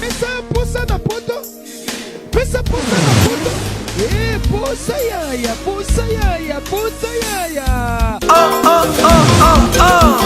Pesa posa na poto. Pesa posa na poto. Posa yaya, posa yaya, posa yaya. Oh, oh, oh, oh, oh.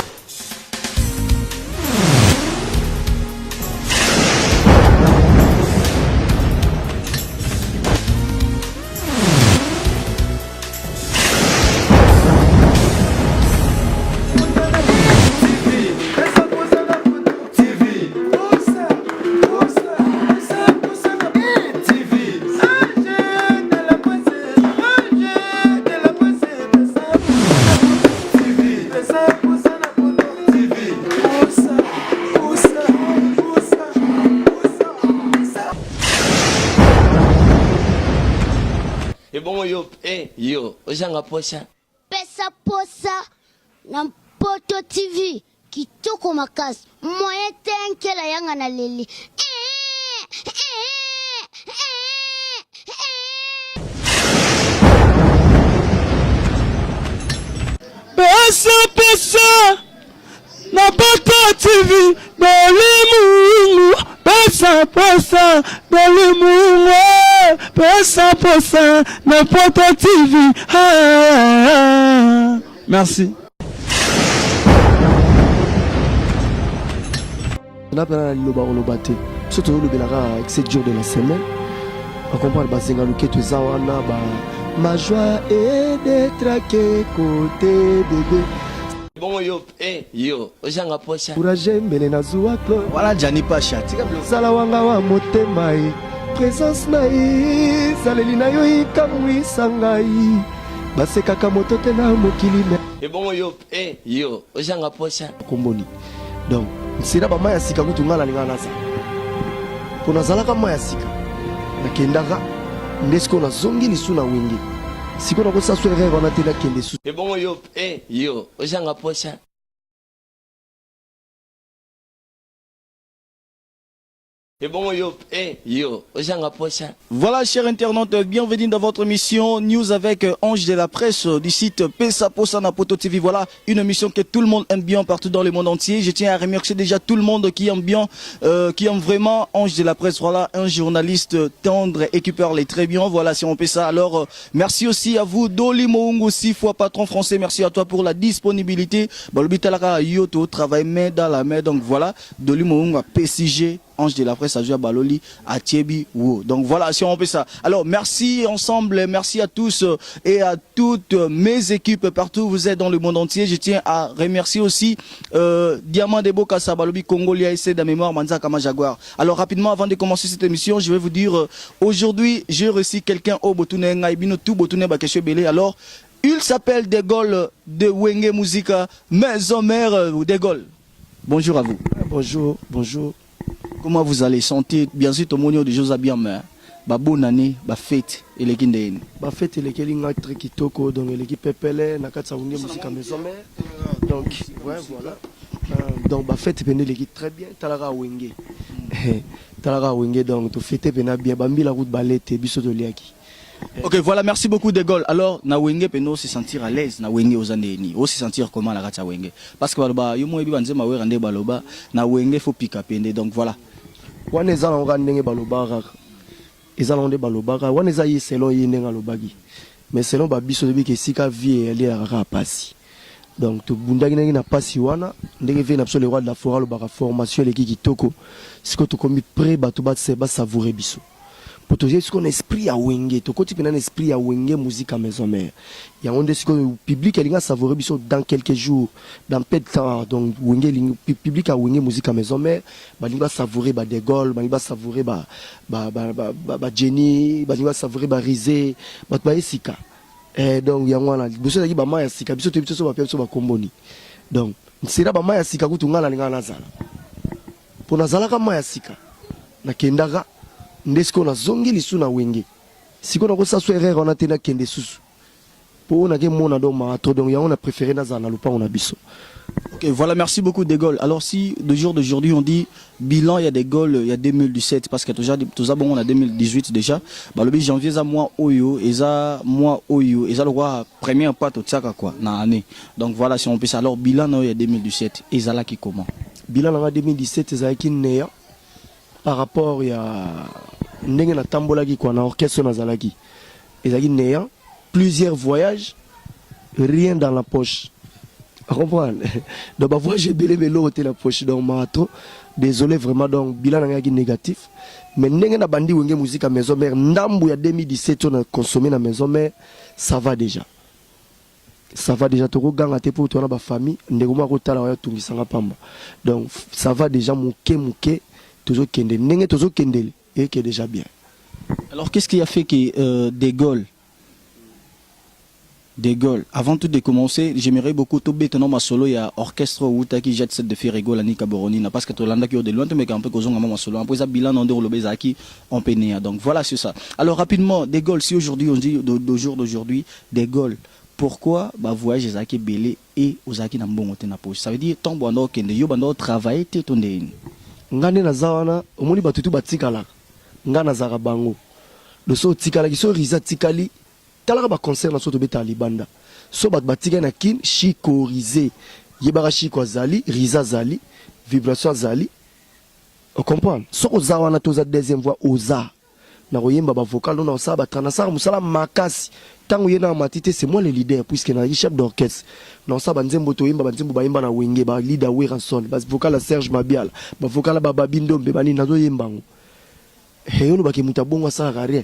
Yo, ojanga posha. Pesa posa na Poto TV kitoko makasi. Moye tenkela yanga na leli. Pesa posa na Poto TV Dolimungu. Pesa posa Dolimungu. Pesa posa na Poto TV. Merci. On a plein de lobate. Surtout le belara avec 7 jours de la semaine. On comprend le bazinga luke tu zawana ba. Ma joie est d'être à côté bébé. Bon yo, ojanga posha. Courage mbele na zuwa Claude. Voilà Jani Pacha. Tika sala wanga wa motema e. Présence na e. Saleli na yo ikamwi sangai. Basekaka moto te na mokili me. Bon yo, ojanga posha. Komboni. Donc, sira ba maya sika kutu ngala linga nasa. Pona zalaka maya sika. Nakendaka ndesko na zongi ni suna wingi. Siko na kosa so erreur on a tena kende su. Bon yo, ojanga posha. Voilà, chers internautes, bienvenue dans votre émission News avec Ange de la presse du site Pesa Posa na Poto TV. Voilà, une émission que tout le monde aime bien partout dans le monde entier. Je tiens à remercier déjà tout le monde qui aime bien, qui aime vraiment Ange de la presse. Voilà, un journaliste tendre et qui parle très bien. Voilà, si on fait ça. Alors, merci aussi à vous, Doli Moungu, 6 fois patron français. Merci à toi pour la disponibilité. Yoto travaille main dans la main. Donc voilà, Doli Moungu à PCG. Ange de la presse à Baloli, à Thiebi Wo. Donc voilà, si on fait ça. Alors merci ensemble, merci à tous et à toutes mes équipes partout où vous êtes dans le monde entier. Je tiens à remercier aussi Diamant Debo Kassa Balobi Congolia et de mémoire Manza Kama Jaguar. Alors rapidement, avant de commencer cette émission, je vais vous dire aujourd'hui, j'ai reçu quelqu'un au Botune Ngaibino tout Botune Bakeshe Belé. Alors il s'appelle De Gaulle de Wenge Musica, maison mère De Gaulle. Bonjour à vous. Bonjour, bonjour. Comment vous allez sentir? Bien sûr, tout le monde de José bien, mais bonne année, fête et les kindé. Fête et les kindé très kitoko, donc l'équipe Pepele, Nakatsa Wenge Musica maison mère. Donc ouais, voilà. Donc fête et l'équipe très bien. Talara Wenge. Talara Wenge, donc tout fête bien, Bambi la route balette, biso de liaki. Ok, voilà, merci beaucoup De Gaulle. Alors, na Wenge peno se sentir à l'aise, na Wenge aux années, aussi sentir comment la ratcha Wenge. Parce que baloba, yo mo ebi banze ma werande baloba, na Wenge faut piquer pende, donc voilà. Wana eza na ngandenge baloba kaka. Eza na ndenge baloba kaka, wana eza selon yendenga lobagi. Mais selon ba biso de biki sika vie elle est kaka pasi. Donc to bundaki ndenge na pasi wana, ndenge ve na biso le roi de la forêt lobaka formation les kitoko. Siko to komi pré bato ba se ba savourer biso. Pour te dire ce qu'on esprit à Wenge, to côté un esprit à Wenge musique à maison mère. Il y a un des public qui a savourer biso dans quelques jours, dans peu de temps. Donc Wenge public à Wenge musique à maison mère, bah il va savourer bah De Gaulle, bah il va savourer bah Jenny, bah il va savourer bah Rizé, bah Sika. Et donc il y a un biso qui bah Maya Sika, biso so bah biso bah Komboni. Donc c'est là bah Maya Sika kutu ngala linga nazala. Pour nazala ka Maya Sika. Na kendaka ndesko na zongi lisu na Wenge. Siko na kosa so erreur on a tena kende susu. Pour on a mon ado marathon, donc on a préféré dans un alupa on a biso. Ok, voilà, merci beaucoup De Gaulle. Alors si de jour d'aujourd'hui on dit bilan, il y a des Gaulle, il y a 2017 parce que tout ça bon on a 2018 déjà. Bah le janvier ça mois oyo et ça mois oyo et ça le roi première part au tsaka quoi na année. Donc voilà si on peut ça alors bilan non il y a 2017 et ça là qui comment? Bilan en 2017 ça qui néa par rapport il y a ndenge na tambola qui quoi na orchestre na zalaki. Et ça qui néa plusieurs voyages rien dans la poche. Comprendre. Donc bah voyage j'ai belé vélo dans la poche donc marathon. Désolé vraiment donc bilan nanga qui négatif. Mais ndenge na bandi wenge musique à maison mère ndambu ya 2017 on a consommé na maison mère ça va déjà. Ça va déjà toko ganga te pour toi na ba famille ndeko ma kotala wa tungisanga pamba. Donc ça va déjà muke toujours kende ndenge toujours kendele et qui est déjà bien. Alors qu'est-ce qui a fait que De Gaulle, avant tout de commencer, j'aimerais beaucoup tout bétonner ma solo, il y a orchestre ou qui jette cette de Ferrego la Nika Boronina parce que tout l'anda qui est de loin, mais un peu causons à ma solo. Après ça, bilan en dehors le Bezaki, on peut néa. Donc voilà, c'est ça. Alors rapidement, De Gaulle, si aujourd'hui on dit de jour d'aujourd'hui, De Gaulle, pourquoi bah voyage Zaki Belé et Ozaki na mbongo te na poche? Ça veut dire ton bando kende yo bando travailler te ton de. Ngane na zawana, omoni batutu batikala. Ngana zara bango. Le so tikala ki so riza tikali. Talaka ba concert na so to beta libanda. So bat batika na kin chikorisé. Yebara chiko zali, riza zali, vibration zali. On comprend. So ozawana to za deuxième voix oza. Na royemba ba vocal na osa ba tranasar musala makasi. Tango yena matite c'est moi le leader puisque na chef d'orchestre. Na osa ba nzembo to yemba ba nzembo ba yemba na wenge ba leader Weranson, ba vocal Serge Mabiala, ba vocal ba Babindo be bani na zo yemba ngo. Heyo ba ke mutabongo sa rien.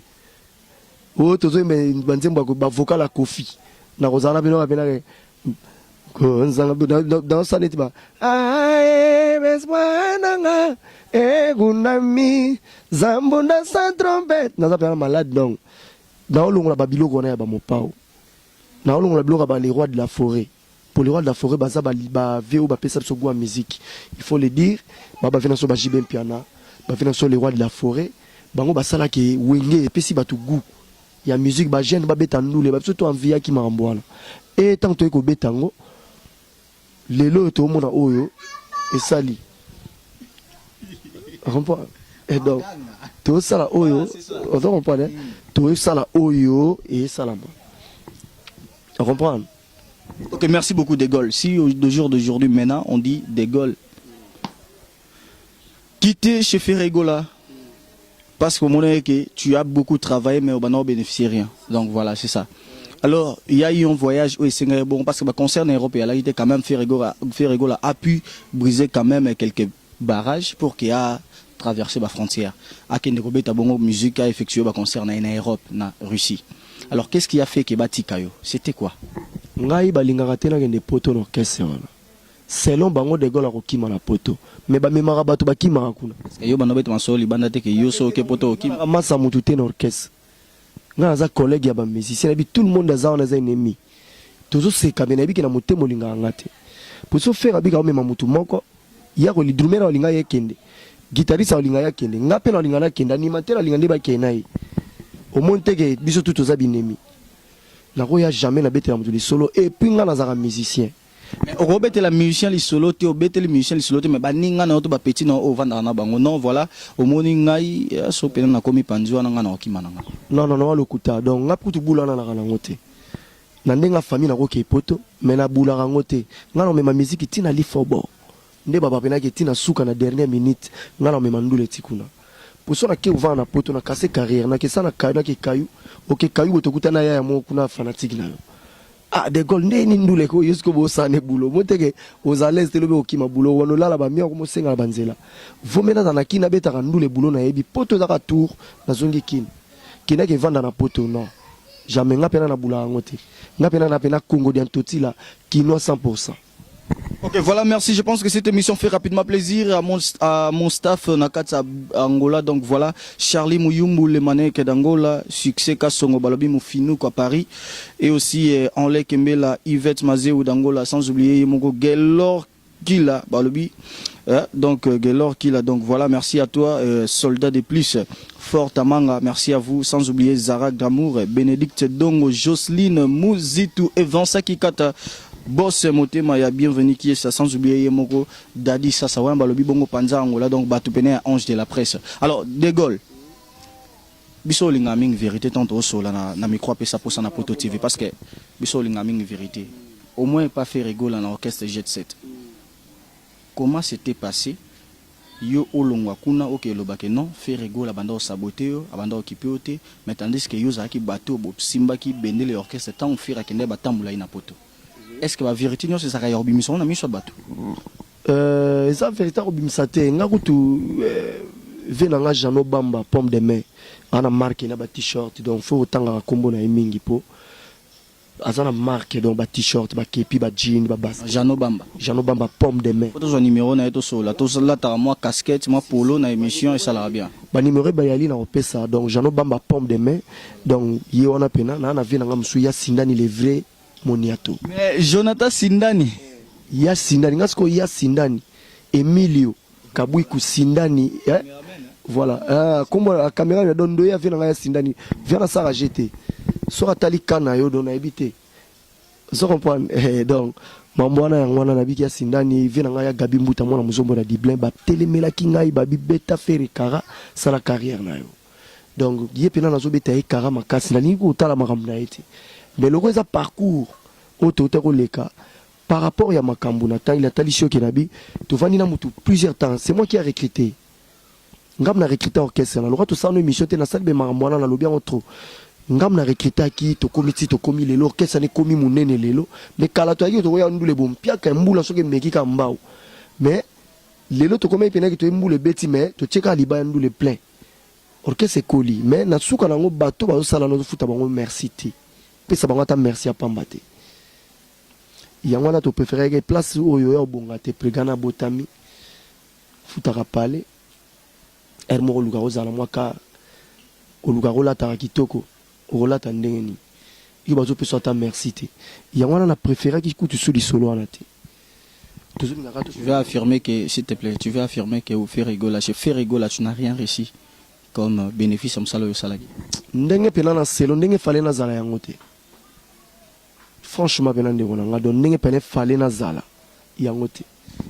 Oh, tozo me banzembo ba vocal à Kofi. Na rozana bino bena ko nzanga dans sa neti ba. Ae beswana e gunami zambunda sa trompette. Na za malade donc. Na olongo la babilo kona ya ba mopao. Na olongo la biloko ba les rois de la forêt. Pour les rois de la forêt baza ba veo ba pesa so goût musique. Il faut le dire, ba vena so ba jibem piana, ba vena so les rois de la forêt. Bango basala ke wenge et pesi batu goût. Il y a musique ba jeune ba betandu le ba surtout en via qui marambwana et tant que ko betango lelo to mona oyo et sali comprend et donc to sala oyo on comprend to sala oyo et salama on comprend. Ok, merci beaucoup De Gaulle. Si de jour d'aujourd'hui maintenant on dit De Gaulle quitter chez Ferrego là. Parce qu'au moment que tu as beaucoup travaillé, mais au ne bénéficie rien. Donc voilà, c'est ça. Alors, il y a eu un voyage où c'est bon, parce que le concert européen, là, il était quand même Ferrego a pu briser quand même quelques barrages pour qu'il a traversé la frontière. À Kenderobe, tu as bon musique à effectuer le concert en Europe, en Russie. Alors, qu'est-ce qui a fait que Batikayo? C'était quoi? Ngai balingaka na ngende poto no orchestre wana. Selon bango De Gaulle akokima na poto. Mais ba memara bato bakima kuna. Yo bano beto masoli banda te ke yo so ke poto okima. Masa mutu te na orchestre. Nga za collègue ya ba musicien bi tout le monde za on a ennemi. Tozo se kabena bi na motemo linga ngate. Pour so faire abi ka mema mutu moko ya ko lidrumera olinga yekende. Guitariste olinga yakende. Ngape na olinga na kende animateur olinga ndi ba kenai. Au monte ke biso tout oza binemi. Na ko ya jamais na bete na mutu li solo et puis nga na za musicien. Mais au robet la musicien li solo te au bete les musiciens li solo te mais baninga na to ba petit na au vanda na bango non voilà au moni ngai so pena na komi panzwa na nga na okimana nga non lokuta donc nga putu bula na na ngote na ndenga famille na ko ke poto mais na bula nga ngote nga na mema musique tina li fobo nde baba pena ke tina suka na dernière minute nga na mema ndule tikuna pour ça na ke uva na poto na casser carrière na ke sana na ke kayu OK kayu botokuta na ya mo kuna fanatique na ah De Gaulle ndeni ndule ko yusko bo sane bulo moteke ozalez te lobe okima bulo wono lala ba mia ko mosenga banzela vomena na kina beta ka ndule bulo na yebi poto za ka tour na zongi kina ke vanda na poto non jamais nga pena na bula ngote nga pena na pena Congo d'Antotila kino 100%. Ok, voilà, merci. Je pense que cette émission fait rapidement plaisir à mon staff Nakatsa Angola. Donc voilà, Charlie Mouyumbu, le manèque d'Angola, Succès Kassongo Balobi Moufinu à Paris. Et aussi Enlé Kembela, Yvette Mazéou d'Angola, sans oublier Mogo Gelor Gila Balobi. donc Gelor qui l'a. Donc voilà, merci à toi, soldat de plus. Fort Amanga, merci à vous. Sans oublier Zara Gramour, Bénédicte Dongo, Jocelyne Mouzitou et Vincent Kikata. Boss Motema ya bienvenue qui est ça, sans oublier Yemoko Dadi Sassawan Balobi Bongo Panza Angola, donc Batupene à Ange de la presse. Alors De Gaulle biso lingaming vérité tant au sol na micro pesa pour ça na poto TV parce que biso lingaming vérité au moins pas faire rigole dans l'orchestre Jet Set. Comment c'était passé yo olongwa kuna OK lobake non faire rigole abanda o saboter abanda occuper oté mais tandis que yo za ki bateau bo simba ki bendele orchestre tant faire akende batambula ina poto. Est-ce que la vérité non c'est ça ka obimison na miso bateau eza vérité obimisa te ngakutu venanga Jano Bamba pomme de main ana marque na ba t-shirt donc faut tanga kombo na mingi po azana marque donc ba t-shirt ba kepi ba jean ba bas Jano Bamba pomme de main photo son numéro na eto sola to la ta moi casquette moi polo na émission et ça la bien ba numéro ba yali na opesa donc Jano Bamba pomme de main donc ye wana pena na venanga msu ya sindani le vrai moniato mais Jonathan Sindani ya sindani ngasko ya sindani Emilio Kabwiku Sindani voilà comme la caméra ne donne deux vient na Sindani vient ça a jeté sera tali kana yo don habité ça comprend donc mamwana ngwana na biki ya Sindani vient na ya Gabi Mbuta mwana muzombo na Diblin ba telemela kingai ba bibeta fere kara ça la carrière na yo donc yé pena na zo beta e kara makasi na lingo tala makamna ete mais le gros parcours auto ko leka par rapport à Makambu Nata, il a talisio Kenabi, tu vas na mutu plusieurs temps. C'est moi qui ai recruté. Ngam na recruté orchestre. Na tout ça, nous émission na salle be maramwana na lobia entre. Ngam na recruté qui to comité to komi lelo orchestre ne komi munene lelo. Mais kala to ayo to ya ndule bom pia ka mbula soke meki ka mbao. Mais lelo to komi pena ki to mbule beti mais to cheka liba ndule plein. Orchestre koli mais na suka na ngo bato ba sala no futa bango merci ti. Pesa bango ta merci a pambate. Yangwana to préféré que place où yo bonga te pregana botami futaka pale ermo lugaro zala mwaka olugaro la tarakitoko ola tandengeni yo bazo peso ta merci te yangwana na préféré qui coûte sous les solo anate. Tu veux affirmer que s'il te plaît, tu veux affirmer que au fait rigola, chez fait rigola tu n'as rien reçu comme bénéfice comme ça le salagi. Ndenge pena na selo ndenge fale na zala yangote. Franchement,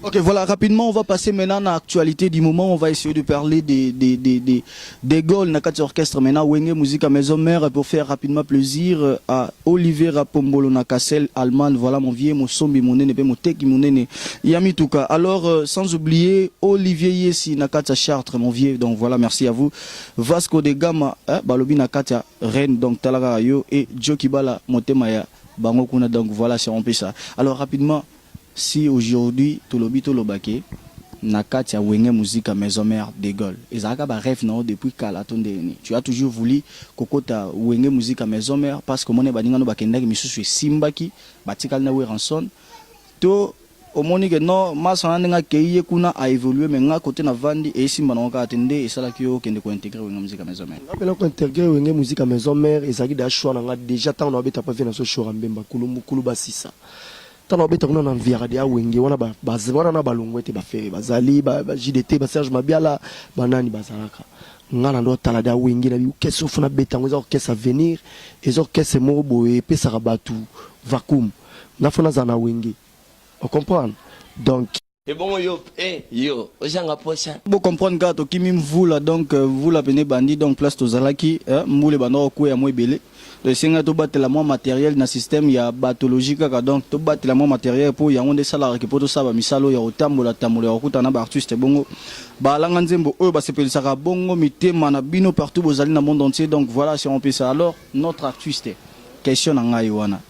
ok, voilà, rapidement, on va passer maintenant à l'actualité du moment. On va essayer de parler des Gaulle, Nakati Orchestre, maintenant, Wenge Musique à Maison Mère, pour faire rapidement plaisir à Olivier Rapombolo Nakassel, Allemagne. Voilà mon vieux, mon sombi, mon nene, mon teki, mon nene, Yamituka. Alors, sans oublier Olivier Yessi, Nakati Chartres, mon vieux. Donc voilà, merci à vous. Vasco de Gama, Balobi Nakati Rennes, donc Talaga Yo, et Jokibala, Motemaya. Donc voilà, c'est un peu ça. Alors rapidement, si aujourd'hui, tout le bito lobake, Nakati a Wenge Musique à Maison Mère de Gaulle. Et ça a rêve non depuis Kalaton dernier. Tu as toujours voulu Kokota Wenge Musique à Maison Mère parce que mon ebadinga no bakenda mi susu Simbaki, batikal na Weranson. To au moni que non, ma sananga keye kuna a évolué mais nga côté na vandi et Simba na ka atende et ça la kio kende ko intégrer Wenge Musique à Maison Mère. Rappelons ko intégrer Wenge Musique à Maison Mère et ça qui da choix na déjà tant na beta pas fait na so show Mbemba kulumbu kuluba sisa. Tant beta kuna na viara dia Wenge wana bazwana na balongwe te ba faire bazali ba JDT ba Serge Mabiala banani bazalaka. Ngana ndo tala da Wenge na bi keso funa beta ngo orchestre à venir et orchestre mo boye pe sarabatu vacuum. Na funa za na Wenge. On comprend. Donc et bon yo ojanga posa bon comprendre gato qui mime vous là donc vous la venez bandi donc place tozalaki moule bando ko ya moebele le singa to battre la moi matériel na système ya batologique ka donc to battre la moi matériel pour ya onde salaire que pour to saba misalo ya otambola tambola okuta na ba artiste bongo ba langa nzembo oyo ba sepelisaka bongo mitema na bino partout bozali na monde entier donc voilà si on peut ça alors notre artiste question na ngai wana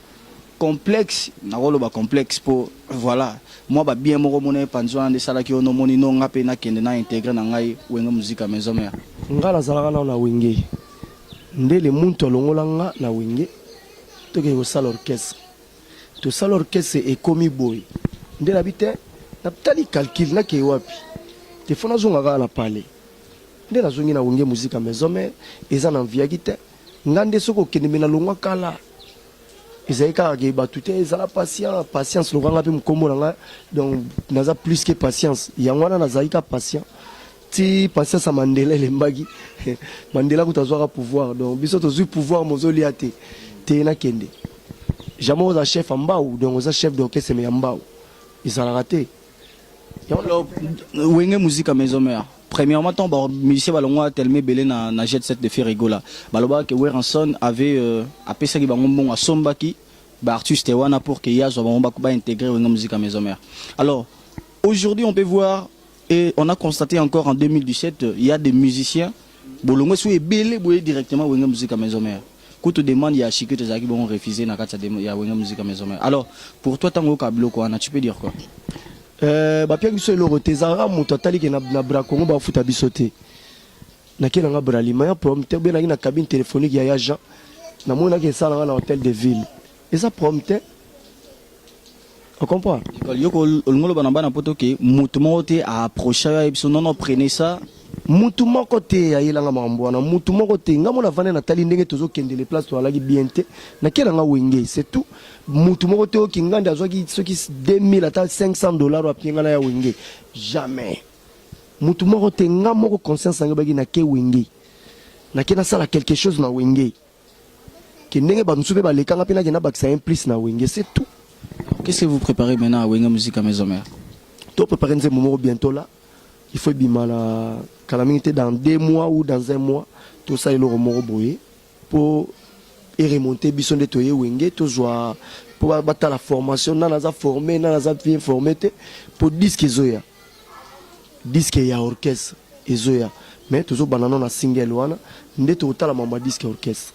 complexe na rolo ba complexe pour voilà moi ba bien moko mona panzwa de sala ki ono moni no ngape na kende na intégrer na ngai Wenge Musique à Maison Mère ngala zalaka na Wenge ndele muntu longola nga na Wenge to ke sala orchestre to sala orchestre e komi boy ndela bite na tali calcul na ke wapi te fona zonga ga na pale ndela zongi na Wenge Musique à Maison Mère eza na via gite ngande soko kende mena longwa kala ezali kaka ke bato te ezala patience lokanga mpe mokombo na ngai donc naza plus que patience yango wana nazali ka patient ti patience ya Mandela elembaki Mandela kuta azwaka pouvoir donc biso tozwi pouvoir mozolia te te nakende jamais oza chef ya mbau donc oza chef d'orchestre me ya mbau ezalaka te. Alors, wenge musique à maison mère. Premièrement, ton musicien balongwa tellement belé na jet set de Ferrigola. Baloba que Weranson avait appelé ça qui bon à Sombaki, artiste wana pour que Yazo ba intégrer wenge musique à maison mère. Alors, aujourd'hui, on peut voir et on a constaté encore en 2017, il y a des musiciens bolongwa sou e belé boye directement wenge musique à maison mère. Quand tu demandes, il y a Chico Tezaki qui vont refuser na kata il y a wenge musique à maison mère. Alors, pour toi tango kablo quoi, tu peux dire quoi? Bapia biso eloko tezara moto atali ke na bra Congo ba futa biso te nakela nga bra lima ya prompteur be na cabine téléphonique ya agent na mona ke sala na hôtel de ville et ça prompteur on comprend yoko olngolo bana bana poto ke moto mo te a approcher ya biso non prenez ça mutu moko te ayelanga mambo wana mutu moko te nga mona vane na tali ndenge tozokende les places to alaki bien te nakela nga wenge c'est tout mutu moko te oki nganda azwaki soki 2000 ata $500 apinga na ya wenge jamais mutu moko te nga moko conscience nga baki na ke wenge na ke na sala quelque chose na wenge ke ndenge ba msupe ba lekanga pena ke na bakisa implice na wenge c'est tout. Qu'est-ce que vous préparez maintenant à Wenge Musique à maison mère? To préparer un moment bientôt là. Il faut bimala calamité dans 2 mois ou dans 1 mois tout ça il aura boyé pour remonter bison de toye wenge to joie pour battre la formation na formé na bien formé pour disque zoya disque ya orchestre ezoya mais toujours banana na single wana ndeto otala mamba disque orchestre.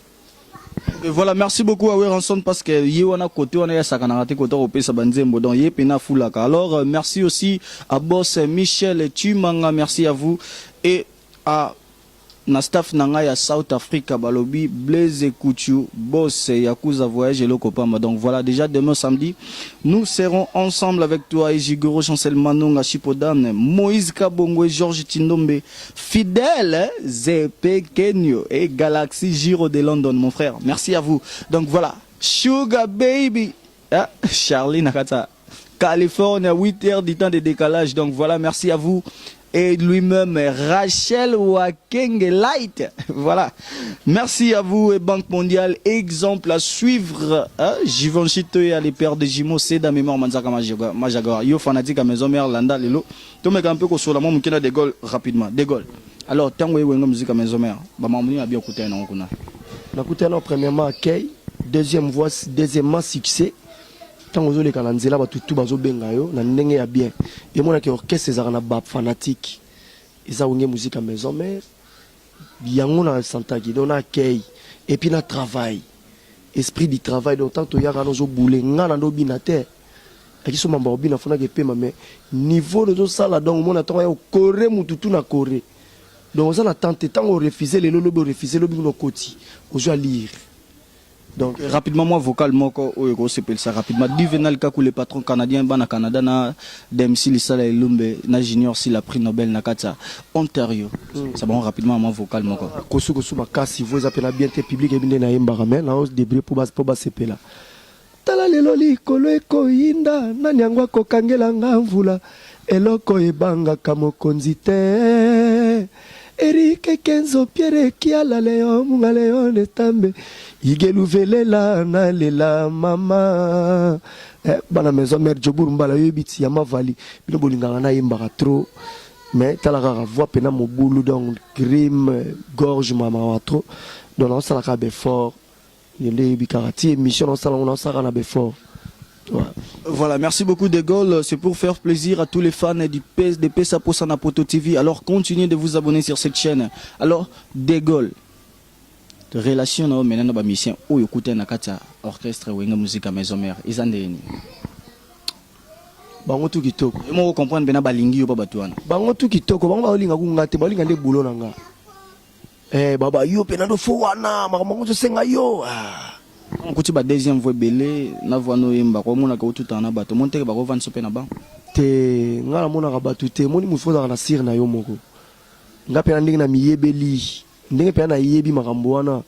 Et voilà, merci beaucoup à Weranson parce que Yewana côté on a sakanarate côté au pesa banzembo donc yepena fulaka. Alors merci aussi à boss Michel Tumanga, merci à vous et à na staff nanga ya South Africa balobi Blaise Kouchou boss Yakuza voyage et le copain. Donc voilà, déjà demain samedi nous serons ensemble avec toi Ejigoro Chancel Manonga Chipodan Moïse Kabongo et Georges Tindombe fidèle Zepe Kenyo et Galaxy Giro de London mon frère, merci à vous. Donc voilà, Sugar Baby Charlie Nakata Californie à 8h du temps de décalage. Donc voilà, merci à vous. Et lui-même, Rachel Wakenge Light. Voilà. Merci à vous et Banque Mondiale. Exemple à suivre. Givenchy Toya, les pères de Jimo, c'est dans mémoire Manzaka Majagora. Yo fanatique à maison mère Landa Lelo. Tu mets un peu sur la main, de Gaulle rapidement. De Gaulle. Alors, tant que vous avez musique à maison mère, maman a bien écouté. On a écouté premièrement accueil, deuxièmement succès. Tant que les Kananzela va tout bazo bengayo na ndenge ya bien et mon que orchestre ezara na ba fanatique eza wenge musique à maison mère yango na santaki donc na accueil et puis na travail esprit du travail donc tant to yaka no zo boule ngana ndo binater akiso mamba obina fona ke pema mais niveau de sala donc mon attend ya coré mututu na coré donc ça na tente tant on refuser les lobo refuser lobi no koti ozo lire. Donc rapidement moi vocal moko oyo s'appelle ça rapidement Duvenal Kakou le patron canadien bana Canada na DMC Lisala Lumbe na junior si la prix Nobel na kata Ontario. Ça bon rapidement moi vocal moko kosu makasi vous appelez bien te public et bien na yemba ramel na hausse débris pour bas sepela tala lelo likolo ekoyinda nani yango akokangela nga mvula eloko ebanga kamokonzi te Eric Kenzo Pierre Kiala Leon Munga Leon Estambe Igelu Velela na lela mama bana maison mère Jobur mbala yebiti ya mavali bino bolinga na yembaka trop mais talaka voix pena mobulu donc grim gorge mama trop donc on sala ka be fort yele bikarati émission on sala na be fort. Voilà, merci beaucoup De Gaulle, c'est pour faire plaisir à tous les fans du PS de Pesa Posana Poto TV. Alors continuez de vous abonner sur cette chaîne. Alors De Gaulle, relation na maintenant ba mission o yokuta na kata orchestre wenga musique à maison mère izandeni. Bango tu kitoko. Mo comprendre bena balingi yo pa batuana. Bango tu kitoko, bango balinga kungate, balinga nde bulo nanga. Baba yo penando fo wana, makambo to senga yo. On kuti ba deuxième voix belé na voix no yemba ko mona ka tout en abato monte ba ko vendre sope na ba te ngala mona ka batu te moni mufoza na sir na yo moko ngape na ndenge na miyebeli ndenge pe na yebi makambo wana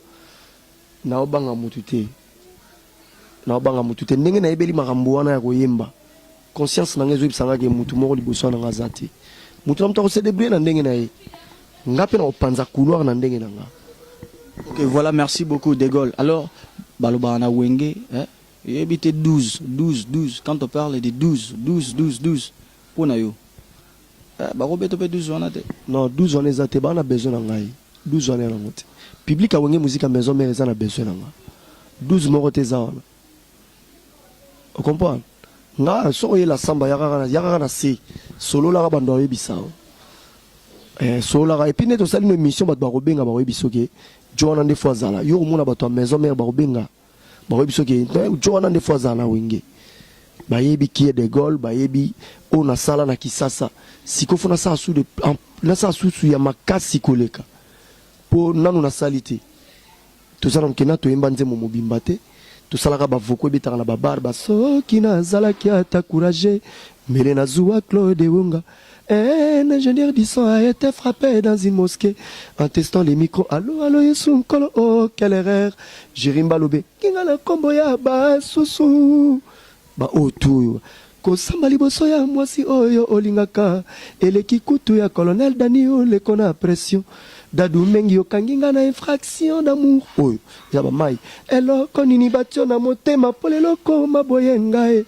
na obanga mutu te na banga mutu te ndenge na ebeli makambo wana ya koyemba conscience na ngezo ibisanga ke mutu moko liboso na ngazati mutu na mutako célébrer na ndenge na ye ngape na opanza couloir na ndenge na nga. Ok, voilà, merci beaucoup De Gaulle. Alors baloba na wenge hein, ebité 12 quand on parle de 12 pour na yo ba ko beto pe 12 wana te. Non, 12 on ezate ba na besoin na ngai 12 on na ngote public a wenge musique à maison mais eza na besoin na nga 12 moko te za wana. On comprend nga so la samba yaka na se solo la bando oyebisa solo la et puis neto sali no émission bat ba robenga ba oyebiso ke Joana nde fois zala yo mona bato maison mère ba robenga ba oyebiso ke Joana nde fois zala wenge ba yebi ki De Gaulle ba yebi ona sala na kisasa sikofu na sa su de na sa su ya makasi koleka po nanu na salite to sala nkena to yemba nzemo mobimba te to sala ka ba voko bitanga na ba barba so kina zala ki ata courage mele na zuwa Claude Wunga. Un ingénieur du son a été frappé dans une mosquée en testant les micros. Allô, allô, Yesun Kolo, oh, quelle erreur. Jirimba Lobe, Kingala Komboya, ba susu. Ba otu. Kosamba liboso ya mwasi oyo olingaka. Eleki kutu ya colonel Danio le kona pression. Dadu mengi yokanginga na infraction d'amour. Oyo, yaba mai. Elo konini batio na motema pole loko maboyengae.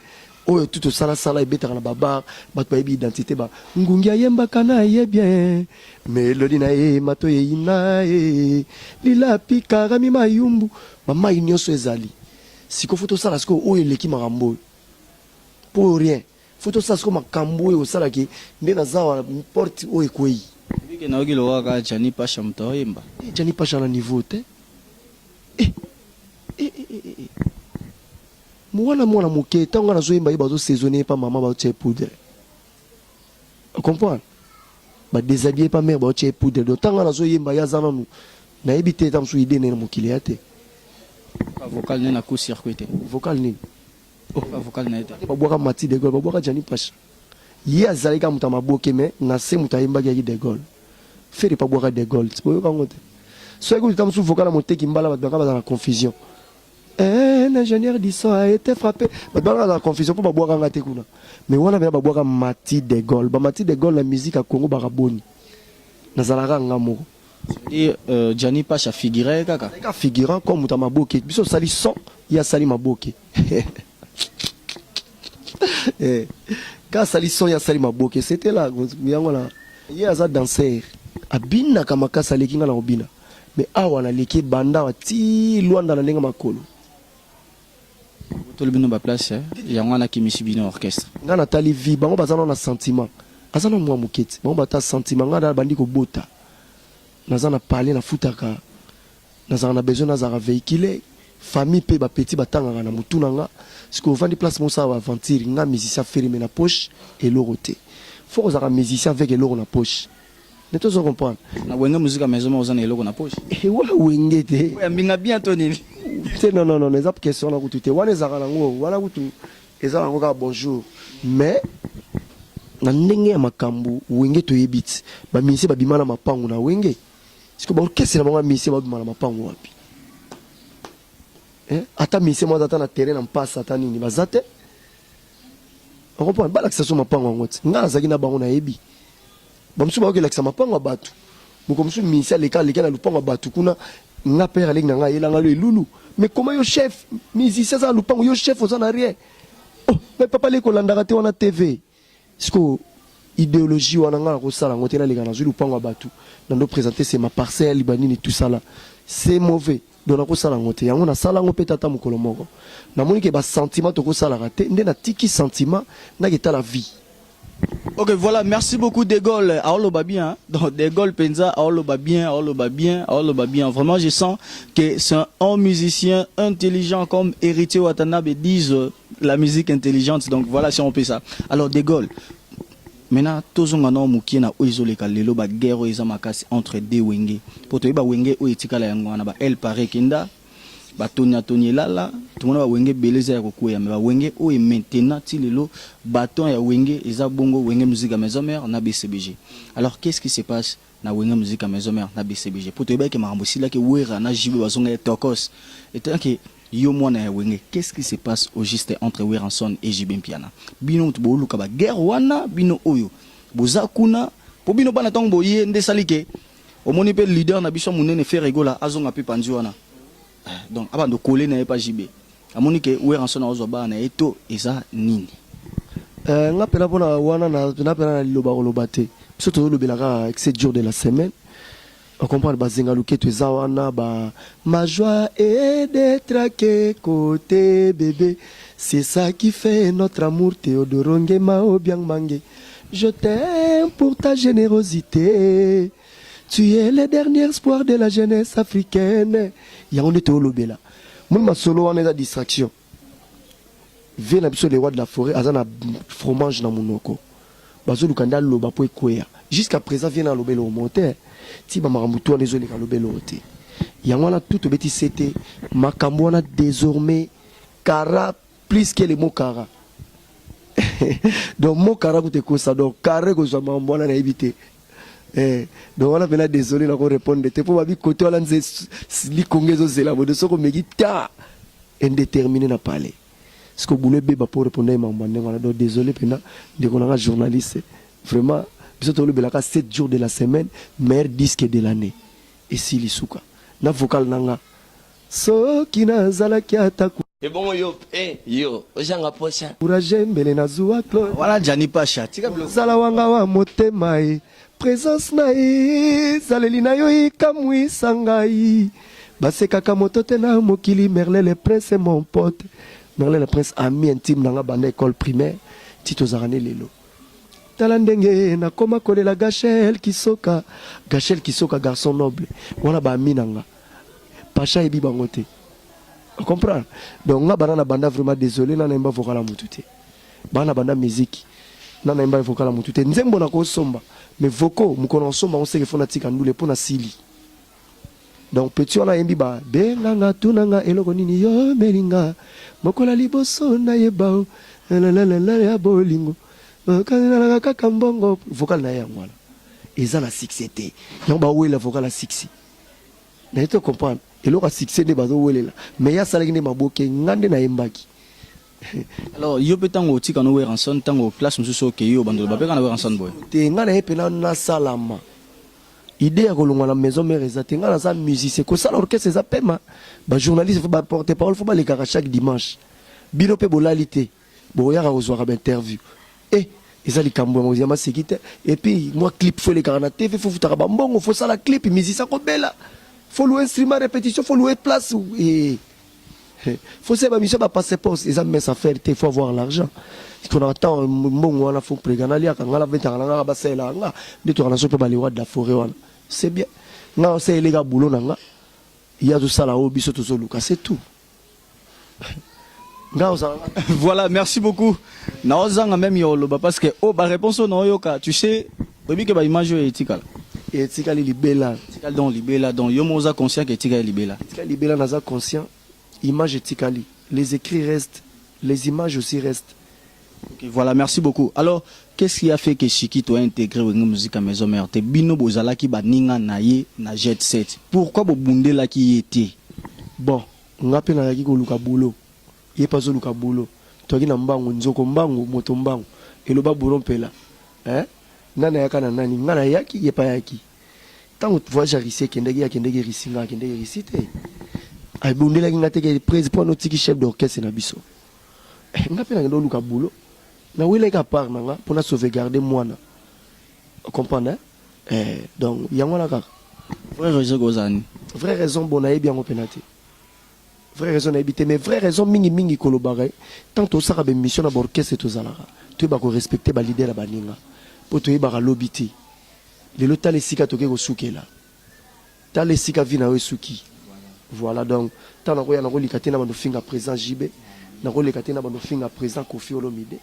Oh, tout ça la ebeta na baba bato ba identité ba ngungi ayemba kana ye bien melodi na e mato ye ina e lila pika rami mayumbu mama inyoso ezali siko foto sala siko o eleki makambo pour rien foto sala siko makambo o sala ki nde na zawa porte o ekoi bike na ogilo waka Jani Pasha mto yemba Jani Pasha na niveau te mwana moke tanga na zoyemba ye bazo saisonner pa maman ba tche poudre. On comprend? Ba déshabiller pa mère ba tche poudre. Do tanga na zoyemba ya zana nu. Na ebité tam su idée ne mokili ate. Vocal ne na coup circuité. Vocal ni. Oh, vocal na ete. Ba boka mati De Gaulle, ba boka Jani Pasha. Ye azali ka mutama boke me na se mutayemba ya De Gaulle. Fere pa boka De Gaulle. Boyo ka ngote. So eko tam su vocal moteki mbala ba dans la confusion. Un ingénieur du son a été frappé. Dans la confusion pour boire un gâteau. Mais on a boire Mati De Gaulle. Mati De Gaulle la musique à Congo baraboni. Nazalara ngamo. Et Jani Pasha figuré kaka. Kaka figurant comme mutama boke. Biso sali son, il y a sali maboke. Quand sali son, il y a sali maboke. C'était là, il y a un danseur. Abina kamaka sali kinga na obina. Mais awana leki banda wati luanda na lenga makolo. Tout le monde a place, il y a un qui misibine orchestre. Nga natali vie, bango bazana na sentiment. Azana mwa muketi, bango bata sentiment nga bandi ko bota. Nazana parler na futaka. Nazana na besoin nazara véhiculer famille pe ba petit batanga na mutuna nga. Siko vandi place mo sa aventure nga musicien fermé na poche et l'oroté. Faut que ça musicien avec l'oro na poche. Ne te comprendre. Na wenga musique à maison ozana eloko na poche. Et wa wenge te. Ouais, mbinga bien toni. Non, les apps questions na kutu te. Wana ezaka nango, wana kutu ezaka nango ka bonjour. Mais na ndenge ya makambo wenge to yebit. Ba misi ba bimana mapangu na wenge. Siko ba orchestre na bango misi ba bimana mapangu wapi. Ata misi mo ata na terrain na mpasa ata nini bazate. On comprend ba l'accession mapangu ngoti. Nga zaki na bango na yebi. Bamsu ba ke l'accession mapangu batu. Mukomsu misi aleka na lupangu batu kuna nga père alinga nga yelanga le lulu. Mais comment yo chef musicien ça lupangu yo chef aux en arrière. Oh, mais papa les kolanda te wana TV. Siko idéologie wana nga ko sala ngotela les gana zulu lupangu batu. Dans nous présenter c'est ma parcelle libanini tout ça là. C'est mauvais. Donc ko sala ngote yango na sala ngo petata mukolo moko. Na moni ke ba sentiment to ko sala raté ndé na tiki sentiment na ke ta la vie. Ok, voilà, merci beaucoup De Gaulle. Aolo ba bien, hein? Donc De Gaulle Penza, aolo ba bien, aolo ba bien, aolo ba bien. Vraiment, je sens que c'est un musicien intelligent comme Héritier Watanabe disent la musique intelligente. Donc voilà, si on fait ça. Alors De Gaulle, maintenant, tous on a mouki na oizole kalelo ba guerre oiza makasi entre deux wenge. Pour te ba wenge o etika la yango na ba el pare kinda. Batonia Tony lala tout le monde va wenge beleza ya kokuya mais ba wenge o et maintenant tilelo baton ya wenge eza bongo wenge musique à maison mère na BCBG. Alors qu'est-ce qui se passe na wenge musique à maison mère na BCBG pour te ba ke marambo sila ke wera na jibe bazonga tokos et tant que yo mwana wenge, qu'est-ce qui se passe au juste entre Weranson et JB Mpiana? Bino to luka ba guerre wana bino oyo. Bozakuna po bino bana tong boye nde salike. Omoni pe leader na biso munene Ferregola azonga pe panzi wana. Donc abando coller na pas JB. Amoni ke Weranson azo ba na eto eza nini? Nga pena pona wana na pena liloba kolobate. Biso to lobelaka 7 jours de la semaine. On comprend ba zenga luketo eza wana ba ma joie est d'être à tes côtés bébé. C'est ça qui fait notre amour Théodore Ngema Obiang Mangé. Je t'aime pour ta générosité. Tu es le dernier espoir de la jeunesse africaine. Ya on est au lobela. Mon ma solo on est à distraction. Vient la biso les rois de la forêt, azana fromage dans monoko. Bazo lukanda loba po ekoya. Jusqu'à présent vient dans lobelo monter. Ti ba marambutu on désolé ka lobelo oté. Ya wana tout obeti c'était makambo wana désormais kara plus que le mot kara. Donc mot kara ko te ko ça donc carré ko zo mambo wana na éviter. Donc on a bien désolé là qu'on répondre te pour babi côté on nze li kongezo zela bo de soko megita indéterminé na parler. Ce que vous voulez pour répondre à mon donc désolé pena de qu'on a un journaliste vraiment biso to lobelaka 7 jours de la semaine meilleur disque de l'année et si lisuka na vocal nanga so kina zala kiataku et bon yo ozanga posa courage mbele na zuwa Claude Voilà Jani Pacha. zala wanga wa motema e présence na e zaleli na yo ikamwi sangai basekaka moto te na mokili Merlin le prince est mon pote. Merlin le prince ami intime dans la bande école primaire Tito Zarane lelo talandenge na koma kolela Gachel Kisoka garçon noble wana ba ami nanga Pacha ebi bangote on comprend donc nga bana na banda vraiment désolé na nemba vocal mutute bana banda musique na nemba vocal mutute nzembo na ko somba mais voko mukono somba on sait que fona tika ndule pona sili. Donc petit on a yembi ba benganga tunanga eloko nini yo melinga mokola liboso na yeba la ya bolingo kana kaka mbongo vocal na yango wala eza na succès te yon ba wela vocal na succès na eto comprendre eloko succès de bazo welela mais ya salaki ne maboke ngande na yembaki. Alors yo petango tika no Weranson tango place mususu ke yo bando ba peka na Weranson boy. Te ngana epena na salama. Idée ya kolonga na maison mère ezate nga na za musicien ko sala orchestre za pema ba journaliste faut ba porter parole faut ba les cara chaque dimanche bino pe bolalité bo ya ka ozwa ba interview ezali kambo mo yama sekite et puis moi clip faut les cara na TV faut futa ba mbongo faut sala clip musicien ko bela faut louer instrument répétition faut louer place et faut se ba mission ba passer poste les amis ça faire il faut avoir l'argent qu'on attend mbongo wana faut prégana lia kanga la venta kanga ba sela nga de to kana so pe ba les rois de la forêt wana. C'est bien. Non, c'est les gars boulot nanga. Il y a tout ça là-haut, biso tout ça, c'est tout. Voilà, merci beaucoup. Naozanga même yoloba parce que oh ba réponse no yoka, tu sais, obi ke ba image etikala. Etikala libela. Etikala donc libela donc yo moza conscient que etikala libela. Etikala libela naza conscient. Image etikali. Les écrits restent, les images aussi restent. Okay, voilà, merci beaucoup. Alors, qu'est-ce qui a fait que Chikito a intégré la musique à Maison Mère? Te bino bozala ki ba ninga na ye na jet set. Pourquoi bo bunde la ki était? Bon, nga pe na yaki ko luka boulot. Ye pas zo luka boulot. To ki na mbangu nzoko mbangu moto mbangu. Eloba boulon pela. Nana yaka na nani? Nga na yaki ye pa yaki. Tango voyage à Rissi kendegi ya kendegi risinga kendegi risite. Ay bunde la ki nga teke prise pour notre chef d'orchestre na biso. Nga pe na ndo luka boulot. Na wile ka part nanga pour na sauvegarder moi na. Comprendre donc yango la ka. Vraie raison gozani. Vraie raison bona e bien penalty. Vraie raison na habité mais vraie raison mingi kolobare. Tant to saka be mission na orchestre to zalara. Tu ba ko respecter ba leader la baninga. Po to ba lobiti. Le lota les sika to ke ko sukela. Ta les sika vina we suki. Voilà donc tant na ko ya na ko likatena ba no finga présent JB. Na ko likatena ba no finga présent Kofi Olomide.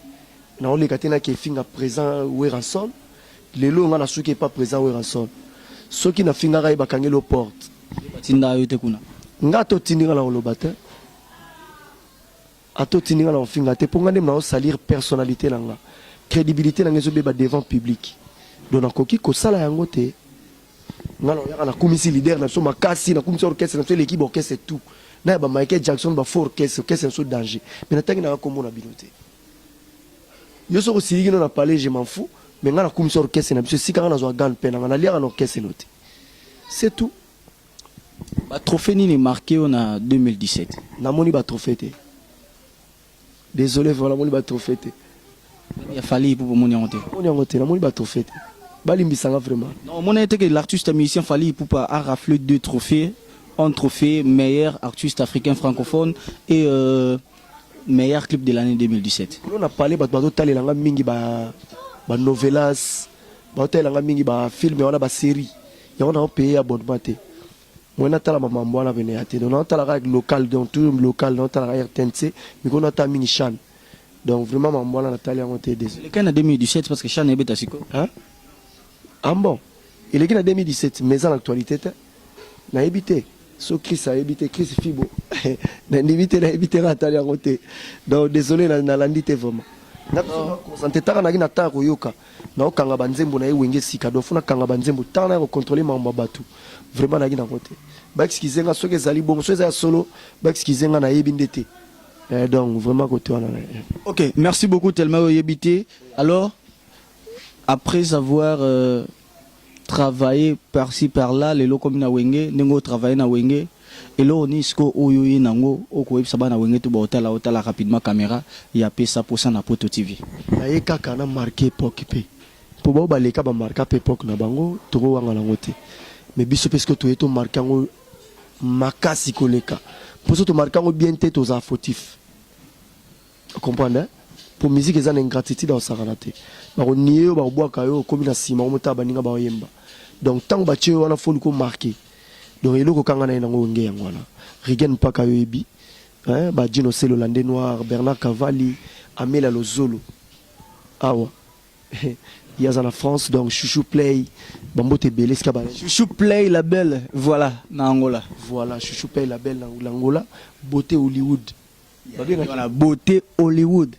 Na ole katena ke finga présent Weranson lelo nga na suki pas présent Weranson soki na finga ga ba kangelo porte tinda yote kuna nga to tindinga la olobata ato tindinga la finga te ponga ndem na salir personnalité nanga crédibilité nanga zo beba devant public dona koki ko sala yango te nga na ya na komisi leader na so makasi na komisi orchestre na so l'équipe orchestre tout na ba Michael Jackson ba fort orchestre so danger mais natangi na kombo na binote yo so osili no na parler je m'en fous mais ngana komisa orchestre na biso sika na zo gan pena na lia na orchestre note c'est tout. Ba trophée ni marqué on a 2017 na moni ba trophée te désolé voilà moni ba trophée te il a fallu pour moni honte na moni ba trophée te balimbisanga vraiment non mon été que l'artiste musicien Fally Ipupa a raflé 2 trophées, un trophée meilleur artiste africain francophone et meilleur clip de l'année 2017. On a parlé de talelanga mingi ba novelas, ba talelanga mingi ba film et on a ba série. Ya on a payé abonnement te. Moi na tala mama mbwana bene ate. Donc on tala avec local donc tout local on tala avec RTNC mais on a ta mini chan. Donc vraiment mama mbwana na tala on te désolé. Le cas en 2017 parce que Chan est beta siko. Hein? Ah bon. Il est en 2017 mais en actualité na évité. So Chris a évité Chris Fibo. Na évité na tala on te. Donc désolé na landité vraiment. Na concentré tara na gina tara koyoka. Na okanga banzembo na wenge sika do funa kanga banzembo tana ko contrôler mamba batu. Vraiment na gina côté. Ba excuser nga soke zali bon so za solo, ba excuser nga na yebindete. Donc vraiment côté on a. OK, merci beaucoup tellement yebité. Alors après avoir travaillé par-ci par-là les locaux na wenge, nengo travailler na wenge. Et là, on est isko oyoyi nango oko ebsaba na wenge to ba hotela rapidement caméra ya pesa posa na Poto TV. Na kaka na marqué époque pe. Po ba baleka ba marquer époque na bango to wanga nango te. Mais biso parce que to eto marquer ngo makasi koleka. Pour ça to marquer ngo bien te to za fautif. Vous comprenez? Pour musique ezana ingratitude dans saranate. Ba ko nié ba boaka yo komi na sima mo ta baninga ba yemba. Donc tant ba tche wana faut ko marquer. Donc il y a des Rigen Paka Yoebi, Gino Selo Landé Noir, Bernard Cavalli, Amela Lozolo. Ah ouais. Il y a la France, donc Chouchou Play, Bambote Belé, Chouchou Play la belle, voilà, na Angola. Voilà, Chouchou Play la belle, na Angola. Beauté Hollywood. Voilà, Beauté Hollywood.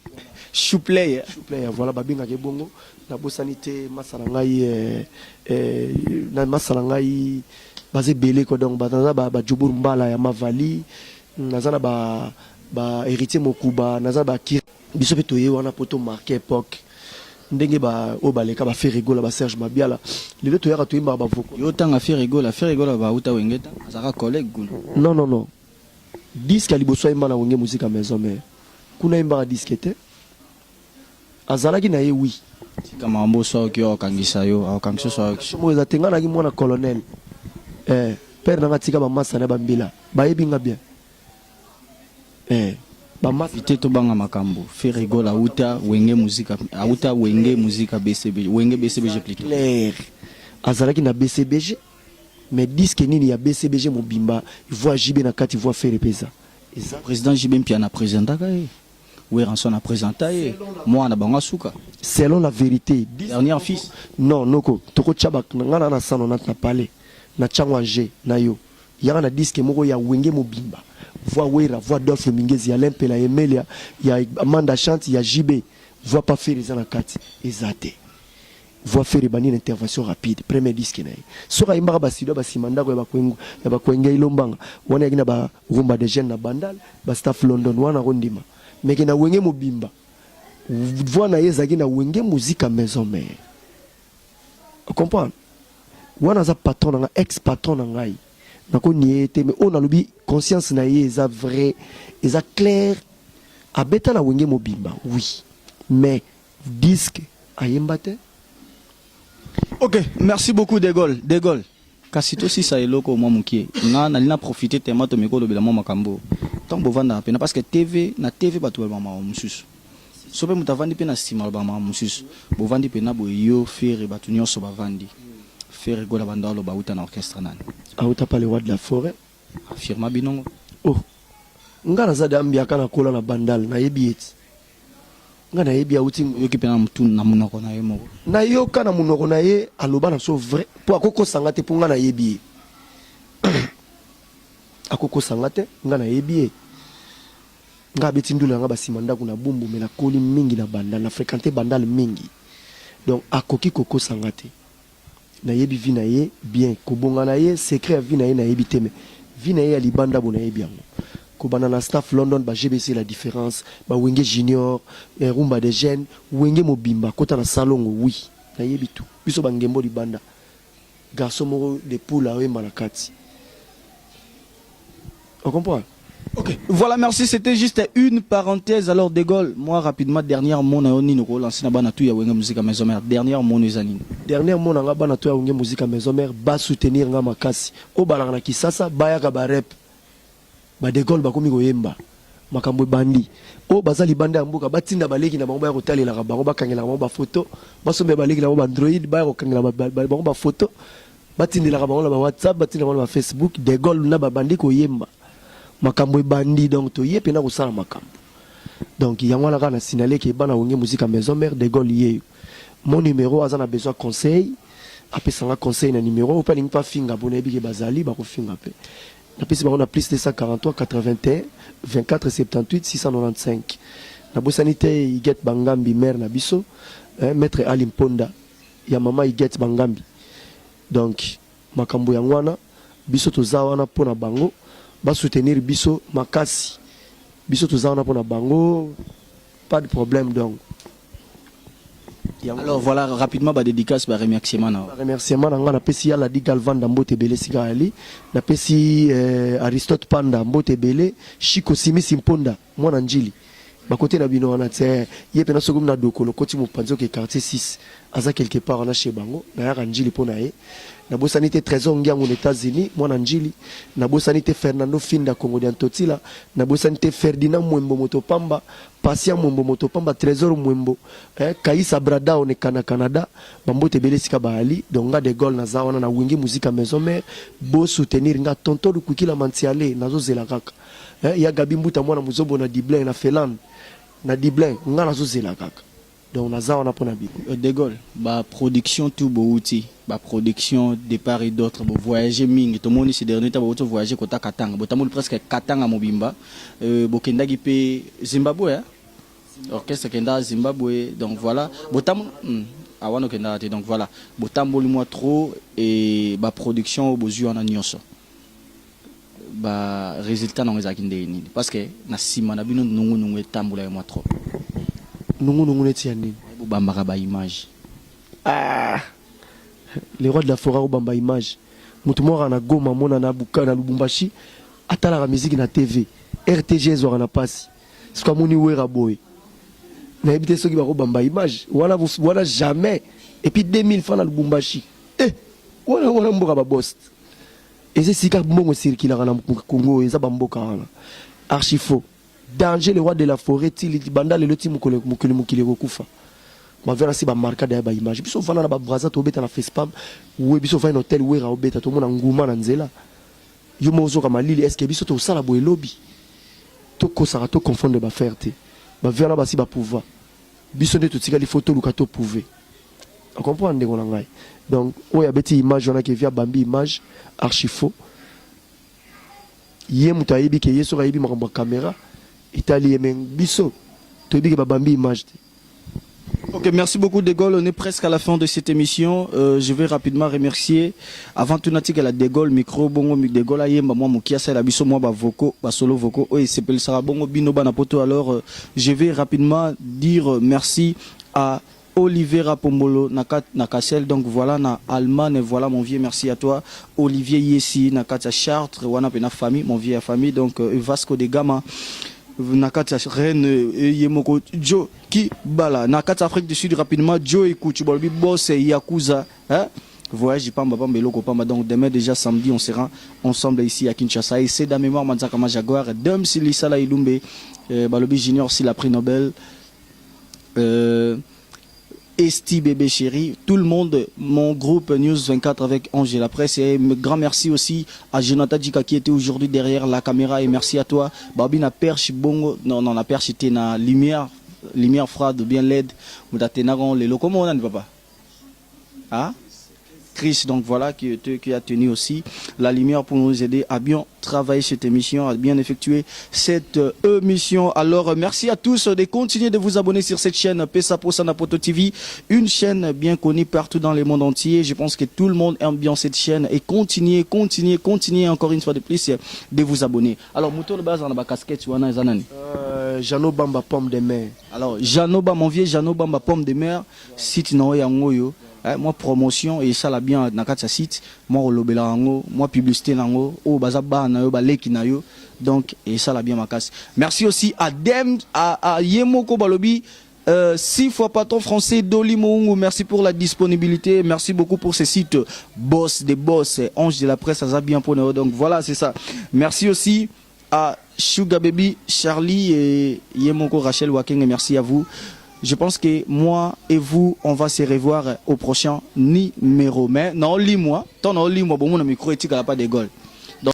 Chouchou Play. Chouchou Play, voilà, Babinga Gebongo. La Bossanité, Massalangaï, Massalangaï. Basé belé ko donc baza ba Djobour Mbala ya Mavali nazana ba héritier Mokuba nazana ba ki biso peto ye wana poto marqué époque ndenge ba obaleka ba fait rigola ba Serge Mabiala le to yaka to imba ba voko yo tanga fait rigola ba uta wengeta azaka collègue non disque aliboso imba na wenge musique à maison mais kuna imba disque te azalaki na ye oui kama amboso kyo kangisa yo akangisa so mo ezatenga na ki mwana colonel père na tika ba massa na bambila ba yebinga bien ba massa to banga makambo fait rigola uta wenge musique BCBG wenge BCBG plutôt clair azalaki na BCBG mais disque nini ya BCBG mobimba voit JB na kati voit faire pesa président JB mpia na présenta ka Ranson a présenté moi na banga suka selon la vérité dernier fils non noko toko chabak ngana na sano na parler na changwanje na yo yaka na disque moko ya wenge mobimba voix wera voix Dolphe Mingezi ya Lempela Emelia ya Amanda Chante ya JB voix pas faire les anakati ezate voix faire bani une intervention rapide premier disque na sora imba ba sido ba simanda ko ya ba kwenge ilombanga wana yakina ba rumba de jeunes na bandal ba staff London wana rondima mais na wenge mobimba voix na yezaki na wenge musique à maison mère comprendre wana za patron na ex patron na ngai nako niete mais on a lobi conscience na ye eza vrai eza clair abeta na wenge mobimba oui mais disque ayemba te. OK, merci beaucoup De Gaulle kasi to si ça eloko mo mukie nga na lina profiter tellement to meko lobela mo makambo tant bovanda pena parce que TV batu ba mama mususu sobe mutavandi pena stima ba mama mususu bovandi pena bo yo faire batu nyonso bavandi faire rigola bandalo ba uta na orchestre nani auta pas le roi de la forêt affirma binongo oh ngana za dambia kana kola na bandal na yebiet ngana yebia uti yoki pena mutu na munoko na yemo na yo kana munoko na ye aloba na so vrai po akoko sangate po ngana yebi akoko sangate ngana yebi nga beti ndula nga basimanda kuna bumbu mena koli mingi na bandal na fréquenter bandal mingi donc akoki koko sangate na yebi vi na ye bien kobonga na ye secret vi na ye na yebi te mais vie na ye ya libanda bona ye bien ko banana staff London ba GBC la différence ba wenge junior rumba de jeunes wenge mobimba kota na salongo oui na yebi tout biso bangembo libanda garçon moko de poule à oyemba na kati on comprend. Ok, voilà, merci. C'était juste une parenthèse. Alors, De Gaulle, moi, rapidement, dernière mot, on a lancé na bana tuya wenga musique à maison mère. Dernière mot, nous anine. Dernière mot, on a bana tuya wenga musique à maison mère. Ba soutenir nga makasi. O balanga kisasa, baya ka ba rep. Ba De Gaulle ba komi ko yemba. Makambo bandi. O bazali banda mboka batinda baleki na bango ba kotalela ka bango ba kangela bango ba photo. Ba sombe baleki na bango ba Android ba ko kangela bango ba photo. Batindela ka bango na ba WhatsApp, batindela bango na Facebook. De Gaulle na ba bandi ko yemba. Makambo bandi donc to yé pena ko sala makambo donc yango la kana signalé que bana wonge musique à maison mère De Gaulle yé mon numéro azana besoin conseil après ça conseil na numéro pas ning pas finga boné bi ke bazali ba ko finga pe na pesi ba on a plus de 143 81 24 78 695 na bosanité iget bangambi mère na biso maître Ali Mponda ya mama iget bangambi donc makambo yango wana biso tozawana pona bango ba soutenir biso makasi biso tozana pona bango pas de problème donc alors voilà rapidement ba dédicace ba remerciement na remerciement na ngana pesi ya la di Galvan Mbote Belé sika ali na pesi Aristote Panda Mbote Belé Chiko Simisi Mponda mwana njili ba côté na bino wana tse ye pena sogum na dokolo koti mo panzo ke quartier 6 aza quelque part na chez bango na ya njili pona ye na bosanité trésor ngiango aux États-Unis mwana njili na bosanité Fernando Finda Congo d'Antotila na bosanité Ferdinand Mwembo Motopamba Patient Mwembo Motopamba Trésor Mwembo Kaisa Brada on Canada bambote belé sika baali donc nga De Gaulle na zawana na wingi musique à maison mère bo soutenir nga tonton du kukila mantiale nazo zela kaka ya Gabi Mbuta mwana muzobo na Diblin na Felan na Diblin nga nazo zela kaka donc na zawana pona bi De Gaulle ba production tout beau outil ba production de part et d'autre bo voyager mingi to moni ces derniers temps bo voyager kota Katanga bo tamul presque Katanga mobimba bo kendagi pe Zimbabwe orchestre kenda Zimbabwe donc voilà bo tamul awano kenda donc voilà bo tamboli moi trop et ba production bo zu en nyonso ba résultat non ezaki ndeni parce que na sima na bino nungu tambola moi trop nungu neti ya nini bo bambaka ba image les rois de la forêt au bamba image mutu moko na Goma mona na Buka na Lubumbashi atala la musique na TV RTG zo na pasi c'est comme ni wera boy na ebité soki ba ko bamba image voilà jamais et puis 2000 francs na Lubumbashi voilà mboka ba boss et c'est sika mbongo circulaire na Congo eza ba mboka wana archi faux danger les rois de la forêt tili banda le loti mukile kokufa ma vera si ba marka da ba image biso vana na ba braza to beta na facepam we biso va un hôtel we ra obeta to mona nguma na nzela yo mozo kama lili est-ce que biso to sala boy lobby to kosaka to confondre ba fierté ba vera ba si ba pouvoir biso nde to tika li photo luka to pouvoir on comprend ndeko na ngai donc oya beti image wana ke via bambi image archi faux ye muta yebi ke yeso ra yebi makambo caméra italien men biso to yebi ke ba bambi image. Ok, merci beaucoup De Gaulle. On est presque à la fin de cette émission. Je vais rapidement remercier avant tout natique la De Gaulle micro bongo De Gaulle ayemba moi mokia ça la biso moi ba voco ba solo voco et s'appelle ça bongo bino bana poto. Alors je vais rapidement dire merci à Olivier Rapombolo Nakasel donc voilà na Allemagne voilà mon vieux merci à toi Olivier Yessi Nakata Chartres wana pena famille mon vieux famille donc Vasco de Gama Nakata Rennes Yemoko Joe qui bala Nakata Afrique du Sud rapidement Joe écoute bolbi boss Yakuza hein voyage pamba pamba loko pamba donc demain déjà samedi on sera ensemble ici à Kinshasa et c'est dans mémoire Manzakama Jaguar Dom Silisala Ilumbe balobi junior si la prix Nobel Esti bébé chéri, tout le monde, mon groupe News 24 avec Angers la presse et un grand merci aussi à Jonathan Djika qui était aujourd'hui derrière la caméra et merci à toi. Babi na perche bongo, non la perche était na lumière froide bien LED, ou na tenaron les locaux mon papa. Ah Chris, donc voilà, qui a tenu aussi la lumière pour nous aider à bien travailler cette émission, à bien effectuer cette émission. Alors, merci à tous de continuer de vous abonner sur cette chaîne Pesa Posa na Poto TV, une chaîne bien connue partout dans le monde entier. Je pense que tout le monde aime bien cette chaîne et continuez encore une fois de plus de vous abonner. Alors, Mouto le base dans la casquette, tu vois, Jano Bamba pomme de mer. Alors, mon vieux Jano Bamba pomme de mer, site na yango moi promotion et ça la bien na katsa site, moi lobela yango, moi publicité nango, o bazaba na yo ba leki na yo. Donc et ça la bien ma casse. Merci aussi à Dem à Yemoko Balobi. 6 fois patron français Doli Moungu, merci pour la disponibilité, merci beaucoup pour ces sites boss des boss, ange de la presse, ça bien pour nous. Donc voilà, c'est ça. Merci aussi à Sugar Baby, Charlie et Yemoko Rachel Wakeng, merci à vous. Je pense que moi et vous, on va se revoir au prochain numéro. Mais non, lis-moi, ton lis-moi, bon, mon micro est à la pas des goals. Donc,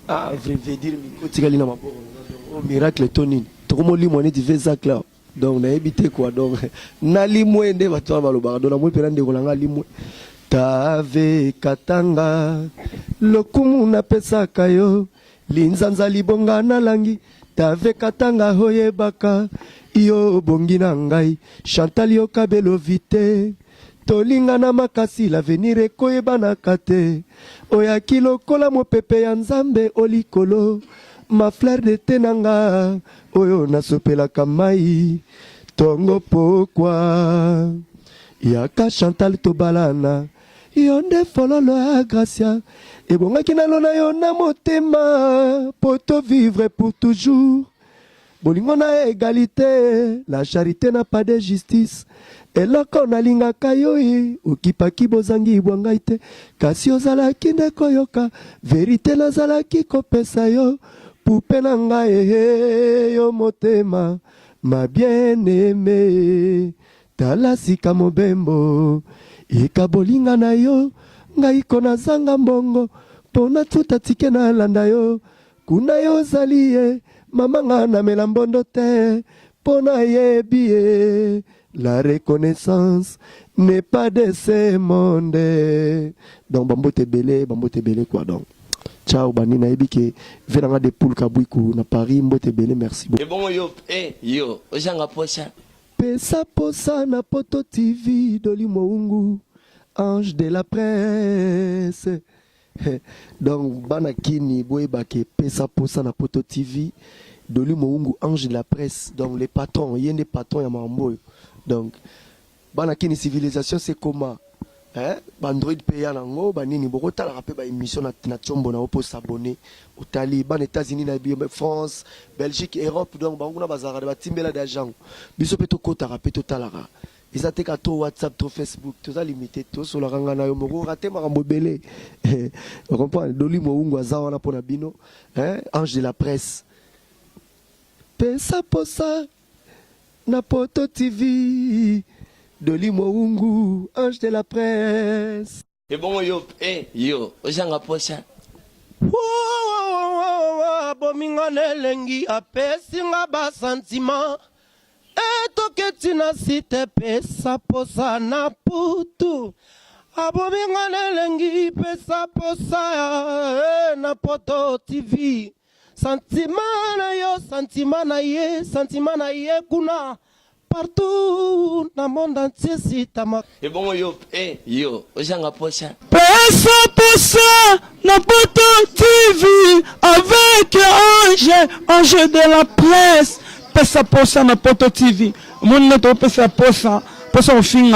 ah, je vais dire micro miracle Tony. Trop mon lit, mon nez, tu fais ça là. Donc, on a évité quoi. Donc, na limou et ne va toi le bar. Donc, la mouille pérenne de Rolanga limou. Tave katanga, lokumu na pesa kayo, linzanza libonga na langi. Tave katanga hoye baka, iyo bongi na ngai, Chantal yo kabelo vite. Tolinga na makasi l'avenir ekoyeba na kate. Oya kilo kola mo pepe ya nzambe olikolo. Ma fleur de tenanga, oyo nasopela kamai. Tongo pokwa, yaka Chantal tobalana. Yonde fololo ya Gracia. Et bon, qui n'a l'on na motema, poto vivre pour toujours. Bolingo na égalité, la charité n'a pas de justice. Et là qu'on a linga kayoyi, ukipaki bozangi ibwangaite, kasi ozalaki nde koyoka, vérité na zalaki kopesa yo, poupe na ngai yo motema, ma bien-aimée, talasika mobembo, ika bolinga na yo, ngai kona zanga mbongo, pona tuta tike na landa yo, kuna yo zalie, mama nga na melambondo te, pona yebie, la reconnaissance n'est pas de ce monde. Donc bambote belé quoi donc. Ciao bani na ebike, venanga de poule kabouikou na Paris, mbote belé, merci beaucoup. Et bon yo, ojanga posa. Pesa posa na Poto TV, Doli Moungu. Ange de la presse. Donc, Banakini, Boebake, Pesa Posa na Poto TV, Doli Moungu, Ange de la presse. Donc, les patrons, il y a des patrons, il y a Mamboy. Donc, Banakini, civilisation, c'est comment? Bandroid payant nango, banini, Bogota, la rappel, émission na Tchombo, na Opo s'abonner. Au Tali, ban États-Unis, France, Belgique, Europe, donc, Banguna Bazara, Batimbela d'agent. Bisopeto Kota, rappel totalara. Ils ont été à WhatsApp, tout Facebook, tout ça limité, tout sur la rangana yomoro, raté marambo belé. On comprend, Doli Moungu, Azawana Ponabino, Ange de la presse. Pesa Posa, na Poto TV, Doli Moungu, Ange de la presse. Et bon yo, ojanga posa. Bomingane lengi apesi nga ba sentiment. Etoketina site Pesa Posa na putu. Abomingane lengi Pesa Posa na Poto TV. Sentimana yo, sentimana ye kuna. Partout dans le monde entier si ta ma. Et bon yo, ojanga posa. Pesa Posa na Poto TV avec Ange de la presse. Pesa Posa na Poto TV. Mon neto Pesa Posa, Posa au fin